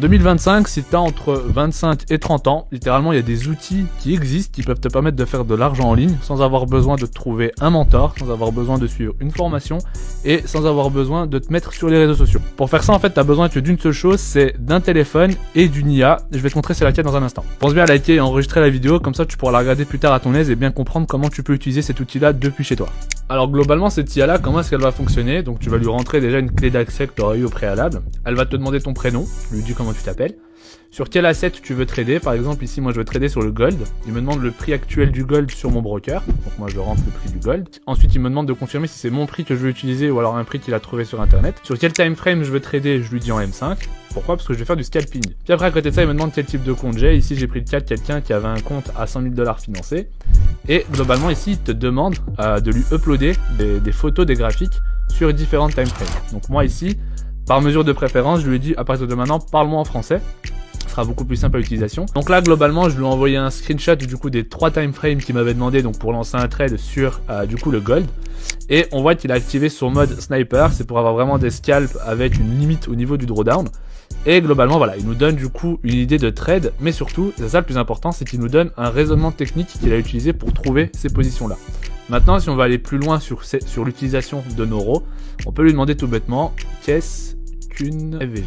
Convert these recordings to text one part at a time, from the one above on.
2025, si tu as entre 25 et 30 ans, littéralement il y a des outils qui existent qui peuvent te permettre de faire de l'argent en ligne sans avoir besoin de trouver un mentor, sans avoir besoin de suivre une formation et sans avoir besoin de te mettre sur les réseaux sociaux. Pour faire ça en fait tu as besoin que d'une seule chose, c'est d'un téléphone et d'une IA. Je vais te montrer c'est laquelle dans un instant. Pense bien à liker et enregistrer la vidéo, comme ça tu pourras la regarder plus tard à ton aise et bien comprendre comment tu peux utiliser cet outil là depuis chez toi. Alors globalement cette IA là, comment est-ce qu'elle va fonctionner? Donc tu vas lui rentrer déjà une clé d'accès que tu auras eu au préalable. Elle va te demander ton prénom, tu lui dis comment tu t'appelles, sur quel asset tu veux trader. Par exemple ici moi je veux trader sur le gold, il me demande le prix actuel du gold sur mon broker, donc moi je rentre le prix du gold. Ensuite il me demande de confirmer si c'est mon prix que je veux utiliser ou alors un prix qu'il a trouvé sur internet. Sur quel time frame je veux trader, je lui dis en M5. Pourquoi? Parce que je vais faire du scalping. Puis après à côté de ça il me demande quel type de compte j'ai. Ici j'ai pris le cas de quelqu'un qui avait un compte à 100 000 $ financé. Et globalement ici il te demande de lui uploader des photos, des graphiques sur différentes time frames. Donc moi ici, par mesure de préférence, je lui ai dit à partir de maintenant parle-moi en français. Ce sera beaucoup plus simple à l'utilisation. Donc là globalement je lui ai envoyé un screenshot du coup des 3 time frames qu'il m'avait demandé donc pour lancer un trade sur du coup le gold. Et on voit qu'il a activé son mode sniper, c'est pour avoir vraiment des scalps avec une limite au niveau du drawdown. Et globalement voilà, il nous donne du coup une idée de trade, mais surtout, c'est ça le plus important, c'est qu'il nous donne un raisonnement technique qu'il a utilisé pour trouver ces positions là. Maintenant si on va aller plus loin sur l'utilisation de nos RAW, on peut lui demander tout bêtement qu'est-ce qu'une FVG.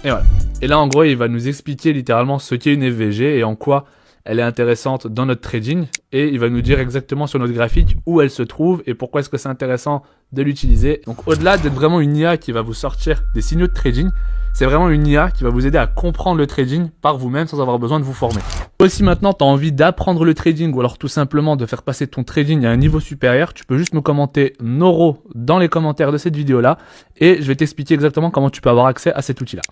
Et voilà. Et là en gros il va nous expliquer littéralement ce qu'est une FVG et en quoi elle est intéressante dans notre trading, et il va nous dire exactement sur notre graphique où elle se trouve et pourquoi est-ce que c'est intéressant de l'utiliser. Donc au-delà d'être vraiment une IA qui va vous sortir des signaux de trading, c'est vraiment une IA qui va vous aider à comprendre le trading par vous-même sans avoir besoin de vous former. Aussi maintenant tu as envie d'apprendre le trading ou alors tout simplement de faire passer ton trading à un niveau supérieur, tu peux juste me commenter Noro dans les commentaires de cette vidéo là et je vais t'expliquer exactement comment tu peux avoir accès à cet outil là.